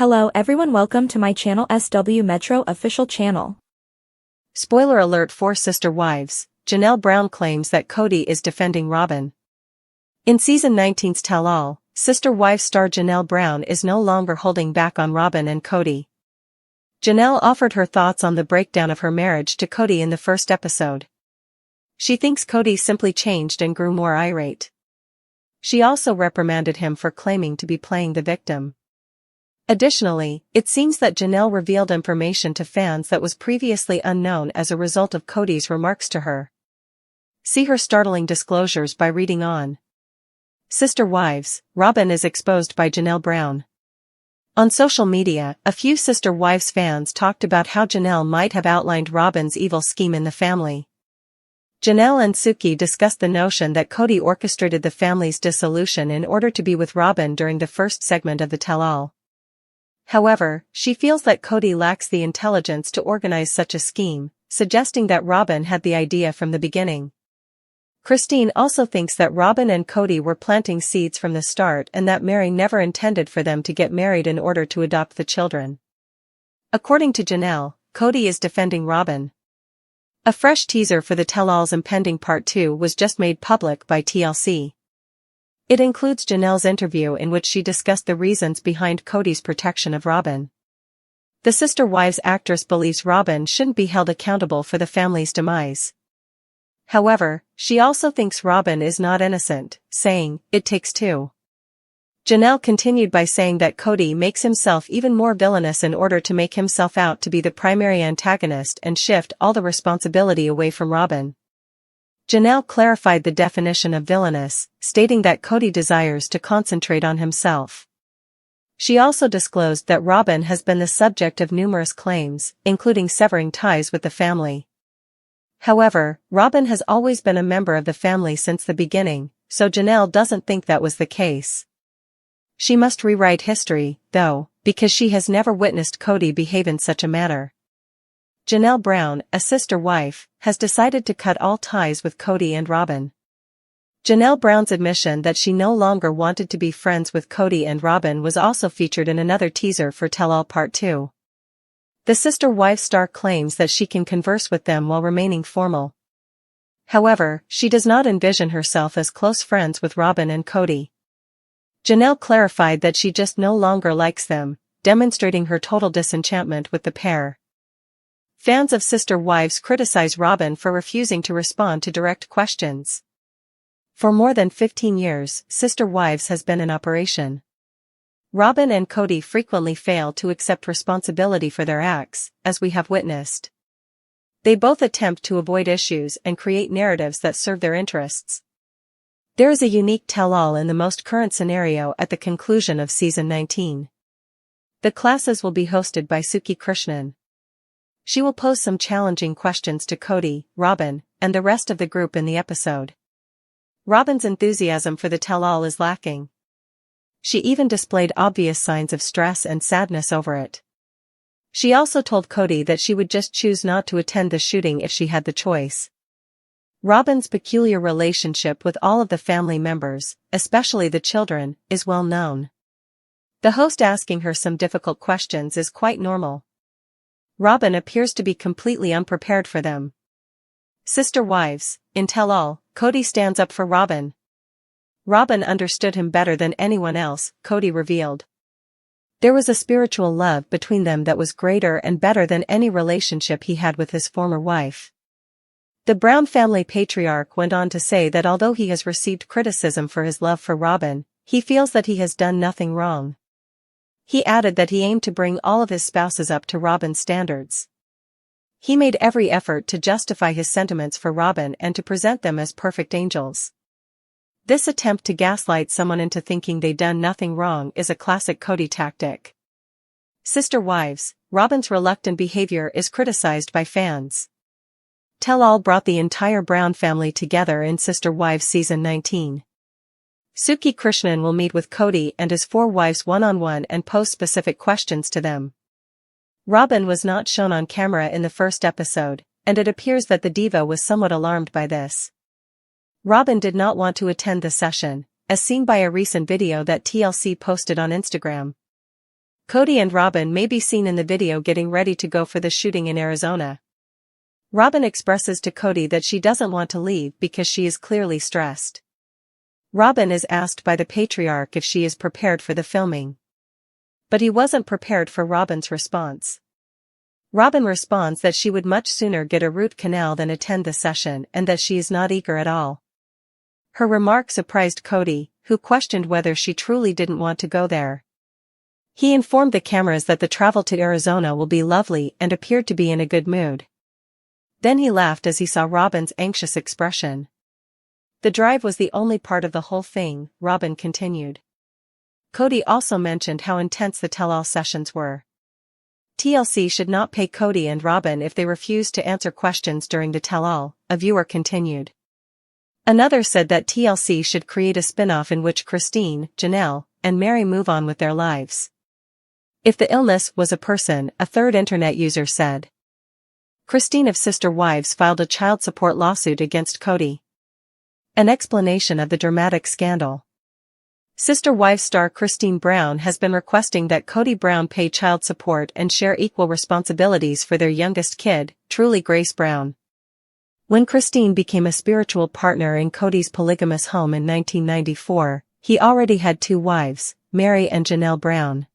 Hello everyone, welcome to my channel SW Metro official channel. Spoiler alert for Sister Wives, Janelle Brown claims that Kody is defending Robyn. In Season 19's Tell All, Sister Wives star Janelle Brown is no longer holding back on Robyn and Kody. Janelle offered her thoughts on the breakdown of her marriage to Kody in the first episode. She thinks Kody simply changed and grew more irate. She also reprimanded him for claiming to be playing the victim. Additionally, it seems that Janelle revealed information to fans that was previously unknown as a result of Kody's remarks to her. See her startling disclosures by reading on. Sister Wives, Robyn is exposed by Janelle Brown. On social media, a few Sister Wives fans talked about how Janelle might have outlined Robyn's evil scheme in the family. Janelle and Suki discussed the notion that Kody orchestrated the family's dissolution in order to be with Robyn during the first segment of the Tell All. However, she feels that Kody lacks the intelligence to organize such a scheme, suggesting that Robyn had the idea from the beginning. Christine also thinks that Robyn and Kody were planting seeds from the start and that Mary never intended for them to get married in order to adopt the children. According to Janelle, Kody is defending Robyn. A fresh teaser for the Tell All's impending Part 2 was just made public by TLC. It includes Janelle's interview in which she discussed the reasons behind Kody's protection of Robyn. The Sister Wives actress believes Robyn shouldn't be held accountable for the family's demise. However, she also thinks Robyn is not innocent, saying, "It takes two." Janelle continued by saying that Kody makes himself even more villainous in order to make himself out to be the primary antagonist and shift all the responsibility away from Robyn. Janelle clarified the definition of villainous, stating that Kody desires to concentrate on himself. She also disclosed that Robyn has been the subject of numerous claims, including severing ties with the family. However, Robyn has always been a member of the family since the beginning, so Janelle doesn't think that was the case. She must rewrite history, though, because she has never witnessed Kody behave in such a manner. Janelle Brown, a sister wife, has decided to cut all ties with Kody and Robyn. Janelle Brown's admission that she no longer wanted to be friends with Kody and Robyn was also featured in another teaser for Tell All Part 2. The Sister Wives star claims that she can converse with them while remaining formal. However, she does not envision herself as close friends with Robyn and Kody. Janelle clarified that she just no longer likes them, demonstrating her total disenchantment with the pair. Fans of Sister Wives criticize Robyn for refusing to respond to direct questions. For more than 15 years, Sister Wives has been in operation. Robyn and Kody frequently fail to accept responsibility for their acts, as we have witnessed. They both attempt to avoid issues and create narratives that serve their interests. There is a unique tell-all in the most current scenario at the conclusion of Season 19. The classes will be hosted by Suki Krishnan. She will pose some challenging questions to Kody, Robyn, and the rest of the group in the episode. Robyn's enthusiasm for the tell-all is lacking. She even displayed obvious signs of stress and sadness over it. She also told Kody that she would just choose not to attend the shooting if she had the choice. Robyn's peculiar relationship with all of the family members, especially the children, is well known. The host asking her some difficult questions is quite normal. Robyn appears to be completely unprepared for them. Sister Wives, in Tell All, Kody stands up for Robyn. Robyn understood him better than anyone else, Kody revealed. There was a spiritual love between them that was greater and better than any relationship he had with his former wife. The Brown family patriarch went on to say that although he has received criticism for his love for Robyn, he feels that he has done nothing wrong. He added that he aimed to bring all of his spouses up to Robyn's standards. He made every effort to justify his sentiments for Robyn and to present them as perfect angels. This attempt to gaslight someone into thinking they've done nothing wrong is a classic Kody tactic. Sister Wives, Robyn's reluctant behavior is criticized by fans. Tell All brought the entire Brown family together in Sister Wives Season 19. Suki Krishnan will meet with Kody and his 4 wives one-on-one and pose specific questions to them. Robyn was not shown on camera in the first episode, and it appears that the diva was somewhat alarmed by this. Robyn did not want to attend the session, as seen by a recent video that TLC posted on Instagram. Kody and Robyn may be seen in the video getting ready to go for the shooting in Arizona. Robyn expresses to Kody that she doesn't want to leave because she is clearly stressed. Robyn is asked by the patriarch if she is prepared for the filming. But he wasn't prepared for Robyn's response. Robyn responds that she would much sooner get a root canal than attend the session and that she is not eager at all. Her remark surprised Kody, who questioned whether she truly didn't want to go there. He informed the cameras that the travel to Arizona will be lovely and appeared to be in a good mood. Then he laughed as he saw Robyn's anxious expression. The drive was the only part of the whole thing, Robyn continued. Kody also mentioned how intense the tell-all sessions were. TLC should not pay Kody and Robyn if they refuse to answer questions during the tell-all, a viewer continued. Another said that TLC should create a spin-off in which Christine, Janelle, and Meri move on with their lives. If the illness was a person, a third internet user said. Christine of Sister Wives filed a child support lawsuit against Kody. An explanation of the dramatic scandal. Sister Wives star Christine Brown has been requesting that Kody Brown pay child support and share equal responsibilities for their youngest kid, Truly Grace Brown. When Christine became a spiritual partner in Kody's polygamous home in 1994, he already had 2 wives, Meri and Janelle Brown.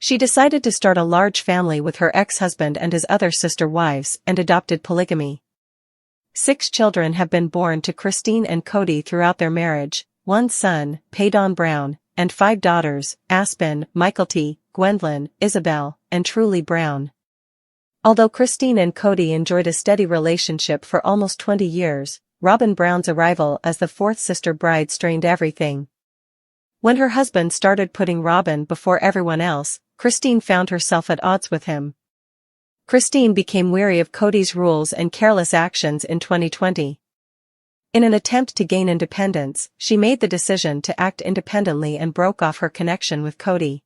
She decided to start a large family with her ex-husband and his other sister wives and adopted polygamy. 6 children have been born to Christine and Kody throughout their marriage, 1 son, Paydon Brown, and 5 daughters, Aspen, Michaelty, Gwendolyn, Isabel, and Truly Brown. Although Christine and Kody enjoyed a steady relationship for almost 20 years, Robyn Brown's arrival as the 4th sister bride strained everything. When her husband started putting Robyn before everyone else, Christine found herself at odds with him. Christine became weary of Kody's rules and careless actions in 2020. In an attempt to gain independence, she made the decision to act independently and broke off her connection with Kody.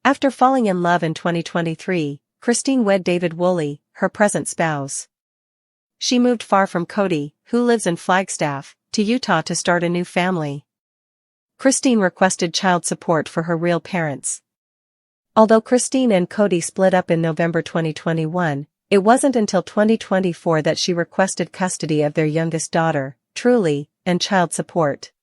After falling in love in 2023, Christine wed David Woolley, her present spouse. She moved far from Kody, who lives in Flagstaff, to Utah to start a new family. Christine requested child support for her real parents. Although Christine and Kody split up in November 2021, it wasn't until 2024 that she requested custody of their youngest daughter, Truly, and child support.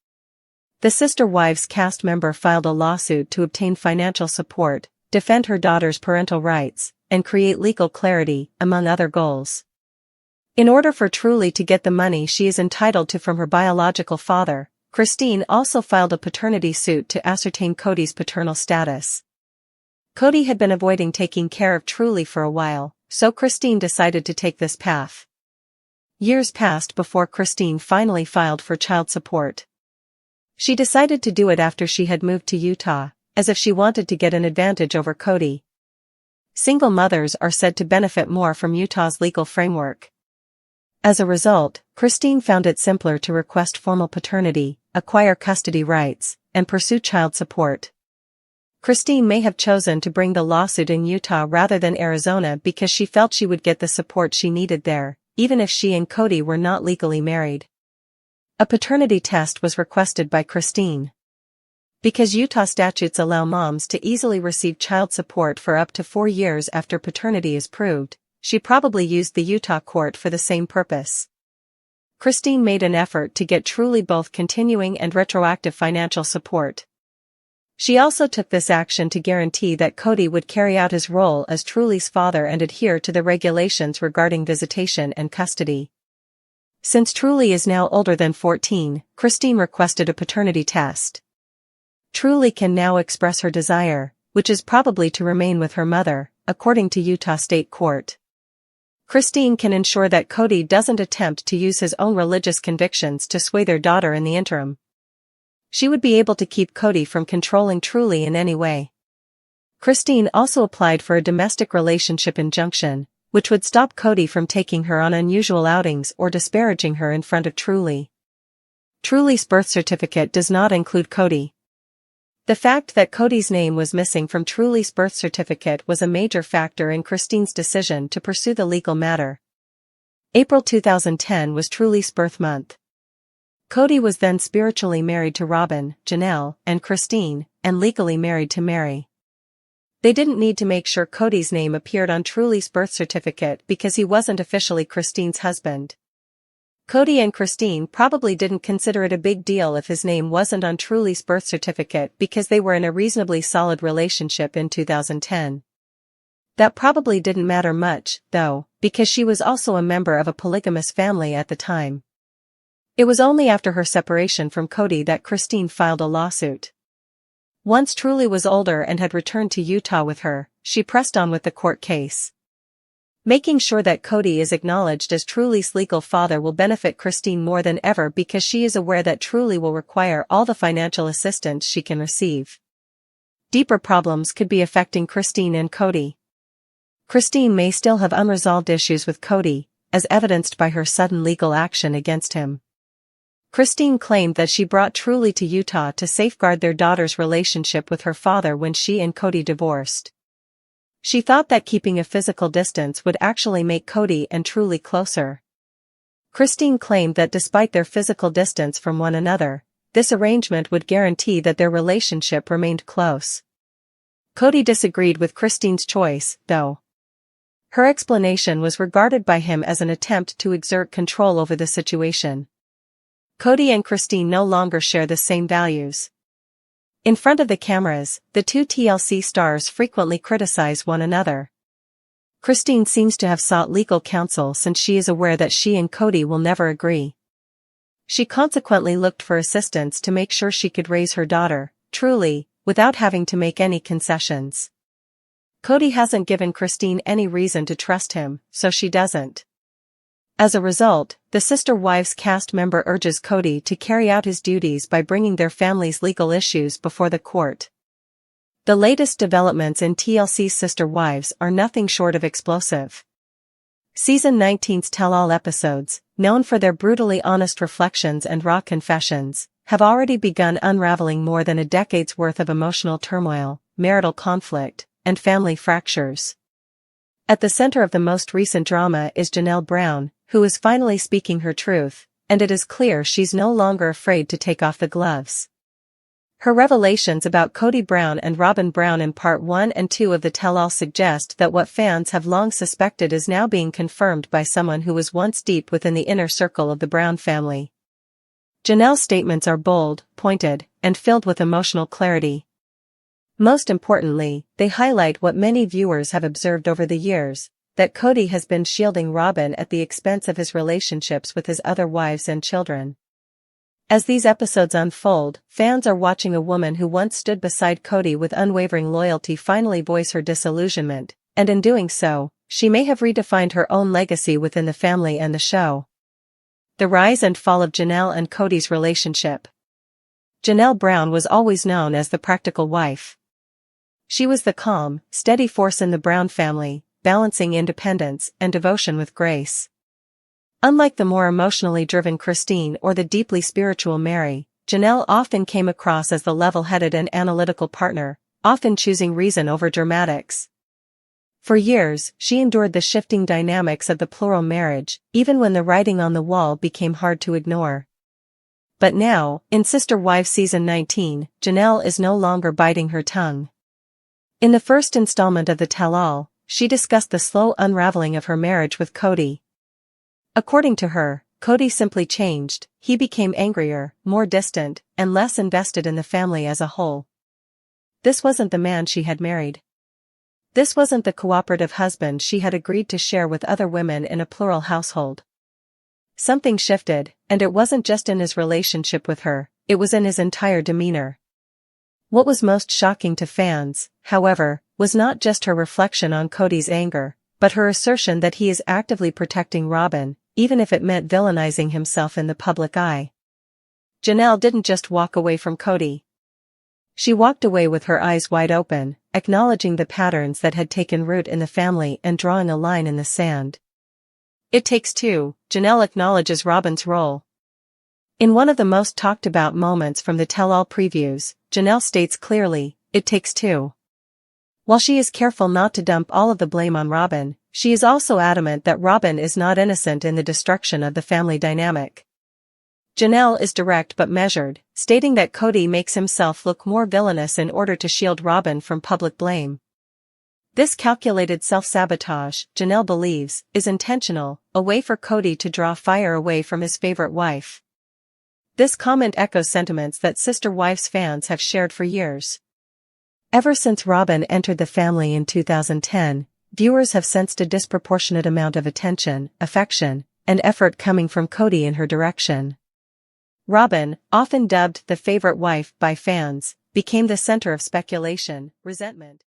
The Sister Wives cast member filed a lawsuit to obtain financial support, defend her daughter's parental rights, and create legal clarity, among other goals. In order for Truly to get the money she is entitled to from her biological father, Christine also filed a paternity suit to ascertain Kody's paternal status. Kody had been avoiding taking care of Truly for a while, so Christine decided to take this path. Years passed before Christine finally filed for child support. She decided to do it after she had moved to Utah, as if she wanted to get an advantage over Kody. Single mothers are said to benefit more from Utah's legal framework. As a result, Christine found it simpler to request formal paternity, acquire custody rights, and pursue child support. Christine may have chosen to bring the lawsuit in Utah rather than Arizona because she felt she would get the support she needed there, even if she and Kody were not legally married. A paternity test was requested by Christine. Because Utah statutes allow moms to easily receive child support for up to 4 years after paternity is proved, she probably used the Utah court for the same purpose. Christine made an effort to get Truly both continuing and retroactive financial support. She also took this action to guarantee that Kody would carry out his role as Truly's father and adhere to the regulations regarding visitation and custody. Since Truly is now older than 14, Christine requested a paternity test. Truly can now express her desire, which is probably to remain with her mother, according to Utah State Court. Christine can ensure that Kody doesn't attempt to use his own religious convictions to sway their daughter in the interim. She would be able to keep Kody from controlling Truly in any way. Christine also applied for a domestic relationship injunction, which would stop Kody from taking her on unusual outings or disparaging her in front of Truly. Truly's birth certificate does not include Kody. The fact that Kody's name was missing from Truly's birth certificate was a major factor in Christine's decision to pursue the legal matter. April 2010 was Truly's birth month. Kody was then spiritually married to Robyn, Janelle, and Christine, and legally married to Meri. They didn't need to make sure Kody's name appeared on Truely's birth certificate because he wasn't officially Christine's husband. Kody and Christine probably didn't consider it a big deal if his name wasn't on Truely's birth certificate because they were in a reasonably solid relationship in 2010. That probably didn't matter much, though, because she was also a member of a polygamous family at the time. It was only after her separation from Kody that Christine filed a lawsuit. Once Truely was older and had returned to Utah with her, she pressed on with the court case. Making sure that Kody is acknowledged as Truely's legal father will benefit Christine more than ever because she is aware that Truely will require all the financial assistance she can receive. Deeper problems could be affecting Christine and Kody. Christine may still have unresolved issues with Kody, as evidenced by her sudden legal action against him. Christine claimed that she brought Truely to Utah to safeguard their daughter's relationship with her father when she and Kody divorced. She thought that keeping a physical distance would actually make Kody and Truely closer. Christine claimed that despite their physical distance from one another, this arrangement would guarantee that their relationship remained close. Kody disagreed with Christine's choice, though. Her explanation was regarded by him as an attempt to exert control over the situation. Kody and Christine no longer share the same values. In front of the cameras, the two TLC stars frequently criticize one another. Christine seems to have sought legal counsel since she is aware that she and Kody will never agree. She consequently looked for assistance to make sure she could raise her daughter, Truely, without having to make any concessions. Kody hasn't given Christine any reason to trust him, so she doesn't. As a result, the Sister Wives cast member urges Kody to carry out his duties by bringing their family's legal issues before the court. The latest developments in TLC's Sister Wives are nothing short of explosive. Season 19's tell-all episodes, known for their brutally honest reflections and raw confessions, have already begun unraveling more than a decade's worth of emotional turmoil, marital conflict, and family fractures. At the center of the most recent drama is Janelle Brown, who is finally speaking her truth, and it is clear she's no longer afraid to take off the gloves. Her revelations about Kody Brown and Robyn Brown in Part 1 and 2 of the tell-all suggest that what fans have long suspected is now being confirmed by someone who was once deep within the inner circle of the Brown family. Janelle's statements are bold, pointed, and filled with emotional clarity. Most importantly, they highlight what many viewers have observed over the years, that Kody has been shielding Robyn at the expense of his relationships with his other wives and children. As these episodes unfold, fans are watching a woman who once stood beside Kody with unwavering loyalty finally voice her disillusionment, and in doing so, she may have redefined her own legacy within the family and the show. The rise and fall of Janelle and Kody's relationship. Janelle Brown was always known as the practical wife. She was the calm, steady force in the Brown family, balancing independence and devotion with grace. Unlike the more emotionally driven Christine or the deeply spiritual Mary, Janelle often came across as the level-headed and analytical partner, often choosing reason over dramatics. For years, she endured the shifting dynamics of the plural marriage, even when the writing on the wall became hard to ignore. But now, in Sister Wives Season 19, Janelle is no longer biting her tongue. In the first installment of the tell-all, she discussed the slow unraveling of her marriage with Kody. According to her, Kody simply changed. He became angrier, more distant, and less invested in the family as a whole. This wasn't the man she had married. This wasn't the cooperative husband she had agreed to share with other women in a plural household. Something shifted, and it wasn't just in his relationship with her, it was in his entire demeanor. What was most shocking to fans, however, was not just her reflection on Kody's anger, but her assertion that he is actively protecting Robyn, even if it meant villainizing himself in the public eye. Janelle didn't just walk away from Kody. She walked away with her eyes wide open, acknowledging the patterns that had taken root in the family and drawing a line in the sand. It takes two, Janelle acknowledges Robyn's role. In one of the most talked about moments from the tell-all previews, Janelle states clearly, "It takes two." While she is careful not to dump all of the blame on Robyn, she is also adamant that Robyn is not innocent in the destruction of the family dynamic. Janelle is direct but measured, stating that Kody makes himself look more villainous in order to shield Robyn from public blame. This calculated self-sabotage, Janelle believes, is intentional, a way for Kody to draw fire away from his favorite wife. This comment echoes sentiments that Sister Wives fans have shared for years. Ever since Robyn entered the family in 2010, viewers have sensed a disproportionate amount of attention, affection, and effort coming from Kody in her direction. Robyn, often dubbed the favorite wife by fans, became the center of speculation, resentment,